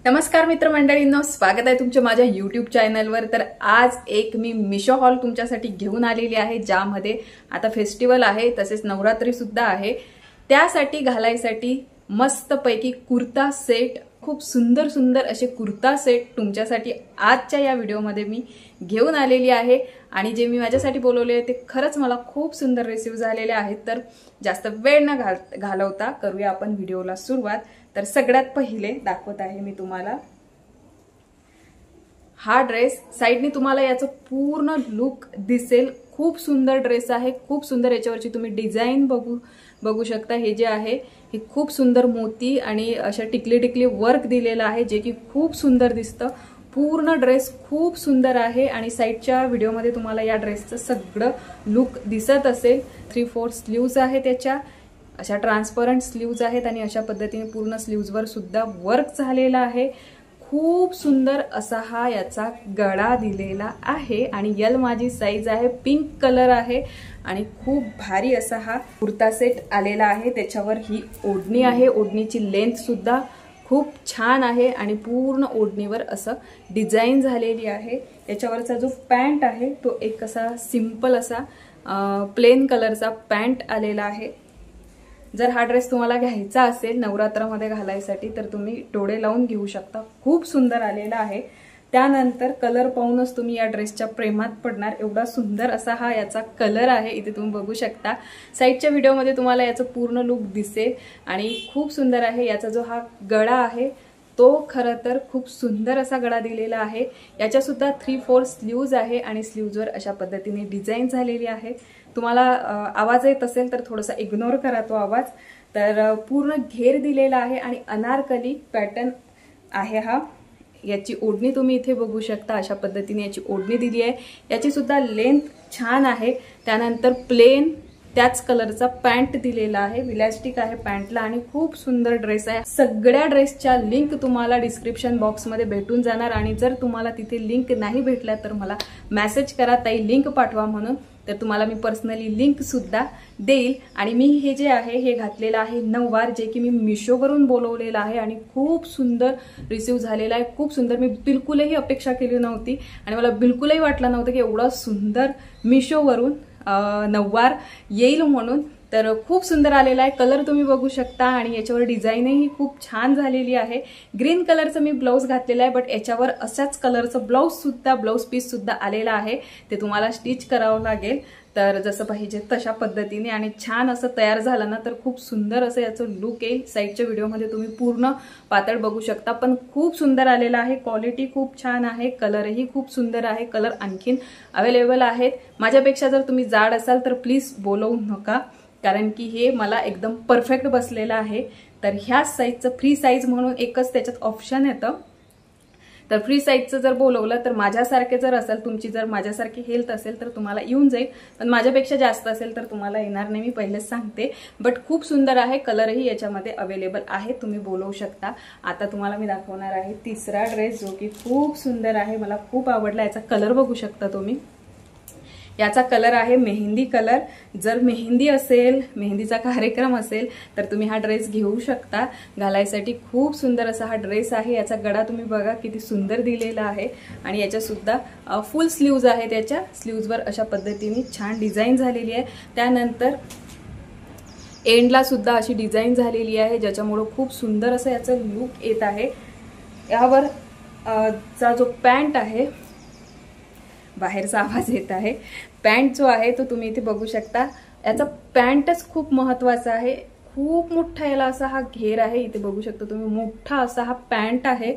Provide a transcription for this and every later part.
नमस्कार मित्रमंडळींनो, स्वागत आहे तुमच्या माझ्या YouTube चॅनलवर। तर आज एक मी मिशो हॉल तुमच्यासाठी घेऊन आलेली आहे, ज्यामध्ये आता फेस्टिवल आहे तसेच नवरात्री सुद्धा आहे। त्यासाठी घालायसाठी मस्तपैकी कुर्ता सेट, खूप सुंदर सुंदर असे कुर्ता सेट तुमच्यासाठी आजच्या या व्हिडिओमध्ये मी घेऊन आलेली आहे। आणि जे मी माझ्यासाठी बोलवले ते खरंच मला खूप सुंदर रिसीव झालेले आहेत। तर जास्त वेळ न घालवता करूया आपण व्हिडिओला सुरुवात। तर सगळ्यात पहिले दाखवत आहे मी तुम्हाला हा ड्रेस। साइडनी तुम्हाला याचं पूर्ण लुक दिसेल। खूप सुंदर ड्रेस आहे, खूप सुंदर। याच्यावरची तुम्ही डिझाइन बघू शकता। हे जे आहे हे खूप सुंदर मोती आणि अशा टिकली वर्क दिलेला आहे, जे की खूप सुंदर दिसतं। पूर्ण ड्रेस खूप सुंदर आहे आणि साइडच्या व्हिडिओमध्ये तुम्हाला या ड्रेसचं सगळं लुक दिसत असेल। 3/4 स्लीव्ज आहे त्याच्या, अशा ट्रान्सपरंट स्लीव्ज आहेत आणि अशा पद्धतीने पूर्ण स्लीव्जवर सुद्धा वर्क झालेला आहे। खूप सुंदर असा हा याचा गळा दिलेला आहे आणि यल माझी साईज आहे, पिंक कलर आहे आणि खूप भारी असा हा कुर्ता सेट आलेला आहे। त्याच्यावर ही ओढणी आहे, ओढणीची लेंथ सुद्धा खूप छान आहे आणि पूर्ण ओढणीवर असं डिझाइन झालेली आहे। याच्यावरचा जो पॅन्ट आहे तो एक असा सिंपल असा प्लेन कलरचा पॅन्ट आलेला आहे। जर हा ड्रेस तुम्हाला घ्यायचा असेल नवरात्रामध्ये घालायसाठी तर तुम्ही डोळे लावून घेऊ शकता। खूप सुंदर आलेला आहे। त्यानंतर कलर पाहूनच तुम्ही या ड्रेसच्या प्रेमात पडणार, एवढा सुंदर असा हा याचा कलर आहे। इथे तुम्ही बघू शकता, साइडच्या व्हिडिओमध्ये तुम्हाला याचं पूर्ण लुक दिसेल आणि खूप सुंदर आहे। याचा जो हा गळा आहे तो खरं तर खूप सुंदर असा गळा दिलेला आहे। याच्या सुद्धा 3/4 स्लीव्ज आहे आणि स्लीव्जवर अशा पद्धतीने डिझाइन झालेली आहे। तुम्हाला आवाज येत असेल तर थोडासा इग्नोर करा तो आवाज। तर पूर्ण घेर दिलेला आहे आणि अनारकली पॅटर्न आहे हा। याची ओढणी तुम्ही इथे बघू शकता, अशा पद्धतीने याची ओढणी दिली आहे। याची सुद्धा लेंथ छान आहे। त्यानंतर प्लेन त्याच कलरचा पॅन्ट दिलेला आहे, इलास्टिक आहे पॅन्टला आणि खूप सुंदर ड्रेस आहे। सगळ्या ड्रेसच्या लिंक तुम्हाला डिस्क्रिप्शन बॉक्समध्ये भेटून जाणार आणि जर तुम्हाला तिथे लिंक नाही भेटल्या तर मला मेसेज करा, ताई लिंक पाठवा म्हणून। तर तुम्हाला मी पर्सनली लिंक सुद्धा देईल। आणि मी हे जे आहे हे घातलेलं आहे नऊवार, जे की मी मिशोवरून बोलवलेलं आहे आणि खूप सुंदर रिसीव झालेला आहे। खूप सुंदर, मी बिलकुलही अपेक्षा केली नव्हती आणि मला बिलकुलही वाटलं नव्हतं की एवढा सुंदर मिशोवरून नऊवार येईल म्हणून। तर खूप सुंदर आलेला आहे। कलर तुम्ही बघू शकता आणि याच्यावर डिझाईनही खूप छान झालेली आहे। ग्रीन कलरचं मी ब्लाउज घातलेलं आहे, बट याच्यावर अशाच कलरचं ब्लाउज पीस सुद्धा आलेला आहे। ते तुम्हाला स्टिच करावं लागेल, तर जसं पाहिजे तशा पद्धतीने आणि छान असं तयार झालं ना तर खूप सुंदर असं याचं लुक येईल। साइडच्या व्हिडिओमध्ये तुम्ही पूर्ण पातळ बघू शकता, पण खूप सुंदर आलेला आहे। क्वालिटी खूप छान आहे, कलरही खूप सुंदर आहे। कलर आणखीन अवेलेबल आहेत। माझ्यापेक्षा जर तुम्ही जाड असाल तर प्लीज बोलवू नका, कारण की हे मला एकदम परफेक्ट बसलेलं आहे। तर ह्या साईजचं फ्री साईज म्हणून एकच त्याच्यात ऑप्शन येतं। तर फ्री साईजचं जर बोलवलं तर माझ्यासारखे जर असेल, तुमची जर माझ्यासारखी हेल्थ असेल तर तुम्हाला येऊन जाईल, पण माझ्यापेक्षा जास्त असेल तर तुम्हाला येणार नाही, मी पहिलेच सांगते। बट खूप सुंदर आहे, कलरही याच्यामध्ये अवेलेबल आहे, तुम्ही बोलवू शकता। आता तुम्हाला मी दाखवणार आहे तिसरा ड्रेस, जो की खूप सुंदर आहे, मला खूप आवडला। याचा कलर बघू शकता तुम्ही, याचा कलर आहे मेहंदी कलर। जर मेहंदी असेल, मेहंदीचा कार्यक्रम असेल तर तुम्ही हा ड्रेस घेऊ शकता घालायसाठी। खूप सुंदर असा हा ड्रेस आहे। याचा गळा तुम्ही बघा किती सुंदर दिलेला आहे आणि याच्या सुद्धा फुल स्लीव्ज आहे। त्याच्या स्लीव्जवर अशा पद्धतीने छान डिझाइन झालेली आहे। त्यानंतर एंडला सुद्धा अशी डिझाइन झालेली आहे, ज्याच्यामुळे खूप सुंदर असं याचं लुक येत आहे। यावर चा जो पॅन्ट आहे, बाहेरचा आवाज येत आहे, पॅन्ट जो आहे तो तुम्ही इथे बघू शकता। याचा पॅन्टच खूप महत्वाचा आहे। खूप मोठा याला असा हा घेर आहे, इथे बघू शकता तुम्ही, मोठा असा हा पॅन्ट आहे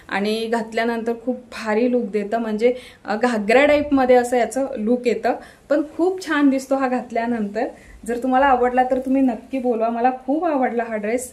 आणि घातल्यानंतर खूप भारी लुक देतं, म्हणजे घागरा टाईप मध्ये असं याचं लुक येतं, पण खूप छान दिसतो हा घातल्यानंतर। जर तुम्हाला आवडला तर तुम्ही नक्की बोलवा, मला खूप आवडला हा ड्रेस।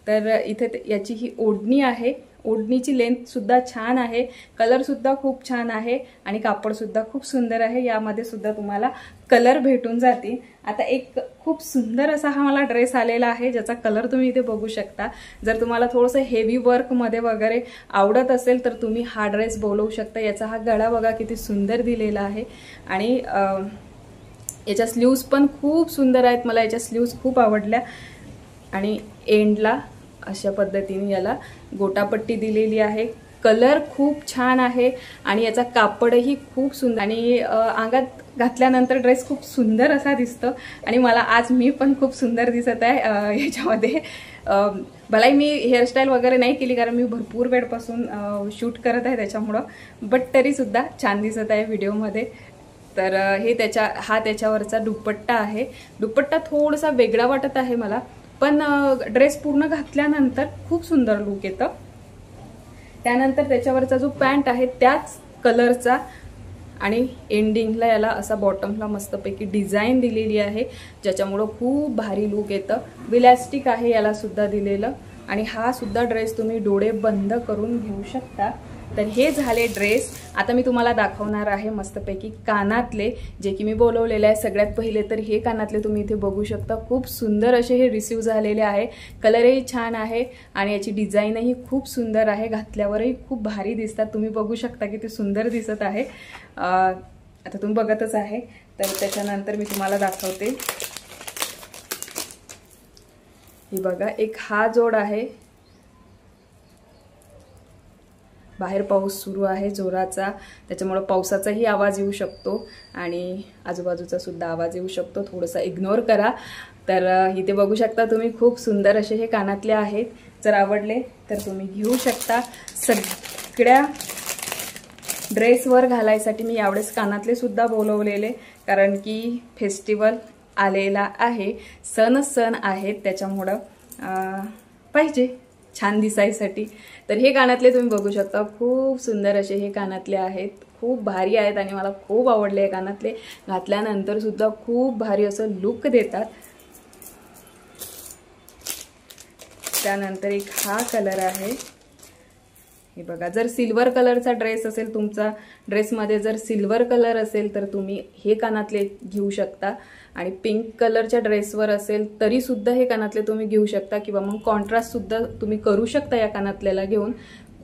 तर इथे याची ही ओढणी आहे, ओढणीची लेंथ सुद्धा छान आहे, कलर सुद्धा खूप छान आहे आणि कापड सुद्धा खूप सुंदर आहे। यामध्ये सुद्धा तुम्हाला कलर भेटून जातील। आता एक खूप सुंदर असा हा मला ड्रेस आलेला आहे, ज्याचा कलर तुम्ही इथे बघू शकता। जर तुम्हाला थोडंसं हेवी वर्क मध्ये वगैरे आवडत असेल तर तुम्ही हा ड्रेस बोलवू शकता। याचा हा गळा बघा किती सुंदर दिलेला आहे आणि याच्या स्लीव्ज पण खूप सुंदर आहेत, मला याच्या स्लीव्ज खूप आवडल्या आणि एंडला अशा पद्धतीने याला गोटापट्टी दिलेली आहे। कलर खूप छान आहे आणि याचा कापडही खूप सुंदर आणि अंगात घातल्यानंतर ड्रेस खूप सुंदर असा दिसतो आणि मला आज मी पण खूप सुंदर दिसत आहे याच्यामध्ये। भलाई मी हेअरस्टाईल वगैरे नाही केली कारण मी भरपूर वेळपासून शूट करत आहे त्याच्यामुळं, बट तरी सुद्धा छान दिसत आहे व्हिडिओमध्ये। तर हे त्याच्यावरचा दुपट्टा आहे। दुपट्टा थोडासा वेगळा वाटत आहे मला, पण ड्रेस पूर्ण घातल्यानंतर खूप सुंदर लुक येतं। त्यानंतर त्याच्यावरचा जो पॅन्ट आहे त्याच कलरचा आणि एंडिंगला याला असा बॉटमला मस्तपैकी डिझाईन दिलेली आहे, ज्याच्यामुळं खूप भारी लुक येतं। इलास्टिक आहे याला सुद्धा दिलेलं आणि हा सुद्धा ड्रेस तुम्ही डोळे बंद करून घेऊ शकता। तर हे झाले ड्रेस। आता मी तुम्हाला दाखवणार आहे मस्तपैकी कानातले, जे की मी बोलवलेले आहे। सगळ्यात पहिले तर हे कानातले तुम्ही इथे बघू शकता, खूप सुंदर असे हे रिसीव झालेले आहे। कलरही छान आहे आणि याची डिझाईनही खूप सुंदर आहे, घातल्यावरही खूप भारी दिसतात। तुम्ही बघू शकता की ते सुंदर दिसत आहे। आता तुम्ही बघतच आहे। तर त्याच्यानंतर मी तुम्हाला दाखवते, ही बघा एक हा जोड आहे। बाहेर पाऊस सुरू आहे जोराचा, त्याच्यामुळे पावसाचाही आवाज येऊ शकतो आणि आजूबाजूचा सुद्धा आवाज येऊ शकतो, थोडासा इग्नोर करा। तर इथे बघू शकता तुम्ही, खूप सुंदर असे हे कानातले आहेत। जर आवडले तर तुम्ही घेऊ शकता। सगळ्या ड्रेसवर घालायसाठी मी यावेळेस कानातले सुद्धा बोलवलेले, कारण की फेस्टिवल आलेला आहे, सण आहेत, त्याच्यामुळं पाहिजे छान दिसायसाठी। तर हे कानातले तुम्ही बघू शकता, खूप सुंदर असे हे कानातले आहेत, खूप भारी आहेत आणि मला खूप आवडले हे कानातले। घातल्यानंतर सुद्धा खूप भारी असं लुक देतात। त्यानंतर एक हा कलर आहे, हे बघा। जर सिल्वर कलरचा ड्रेस असेल, तुमचा ड्रेसमध्ये जर सिल्वर कलर असेल तर तुम्ही हे कानातले घेऊ शकता आणि पिंक कलरच्या ड्रेसवर असेल तरी सुद्धा हे कानातले तुम्ही घेऊ शकता, किंवा मग कॉन्ट्रास्ट सुद्धा तुम्ही करू शकता या कानातल्याला घेऊन।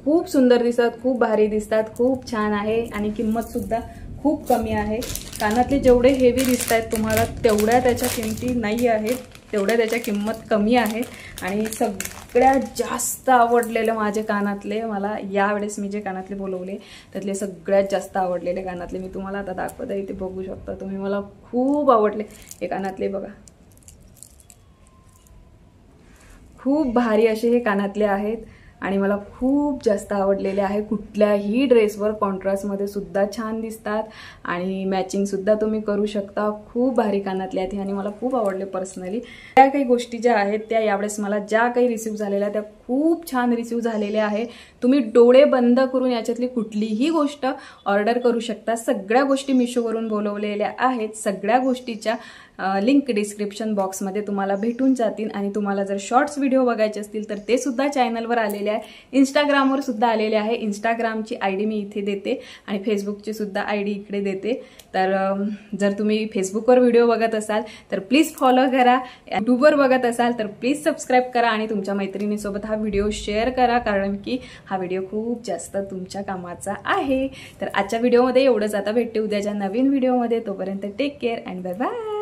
खूप सुंदर दिसतात, खूप भारी दिसतात, खूप छान आहे आणि किंमत सुद्धा खूप कमी आहे। कानातले जेवढे हेवी दिसत आहेत तुम्हाला तेवढ्या त्याच्या किमती नाही आहेत, तेवढ्या त्याच्या किंमत कमी आहे। आणि सगळ्यात जास्त आवडलेले माझे कानातले, मला यावेळेस मी जे कानातले बोलवले त्यातले सगळ्यात जास्त आवडलेले कानातले मी तुम्हाला आता दाखवत आहे, ते बघू शकता तुम्ही। मला खूप आवडले हे कानातले, बघा खूप भारी असे हे कानातले आहेत आणि मला खूप जास्त आवडलेले आहे। कुठल्याही ड्रेसवर कॉन्ट्रास्टमध्ये सुद्धा छान दिसतात आणि मॅचिंग सुद्धा तुम्ही करू शकता। खूप भारी कानातले आहेत आणि मला खूप आवडले पर्सनली। त्या काही गोष्टी ज्या आहेत त्या यावेळेस मला ज्या काही रिसीव्ह झालेल्या त्या खूप छान रिसीव्ह झालेल्या आहे। तुम्ही डोळे बंद करून याच्यातली कुठलीही गोष्ट ऑर्डर करू शकता। सगळ्या गोष्टी मिशोवरून बोलवलेल्या आहेत, सगळ्या गोष्टीच्या लिंक डिस्क्रिप्शन बॉक्समध्ये तुम्हाला भेटून जातील। आणि तुम्हाला जर शॉर्ट्स व्हिडिओ बघायचे असतील तर ते सुद्धा चॅनलवर आलेले आहे, इंस्टाग्रामवर सुद्धा आलेले आहे। इंस्टाग्रामची आयडी मी इथे देते आणि फेसबुकची सुद्धा आयडी इकडे देते। तर जर तुम्ही फेसबुकवर व्हिडिओ बघत असाल तर प्लीज फॉलो करा, यूट्यूबवर बघत असाल तर प्लीज सबस्क्राईब करा आणि तुमच्या मैत्रिणीसोबत हा व्हिडिओ शेअर करा, कारण की हा व्हिडिओ खूप जास्त तुमच्या कामाचा आहे। तर आजच्या व्हिडिओमध्ये एवढंच। आता भेटते उद्याच्या नवीन व्हिडिओमध्ये, तोपर्यंत take care and bye bye.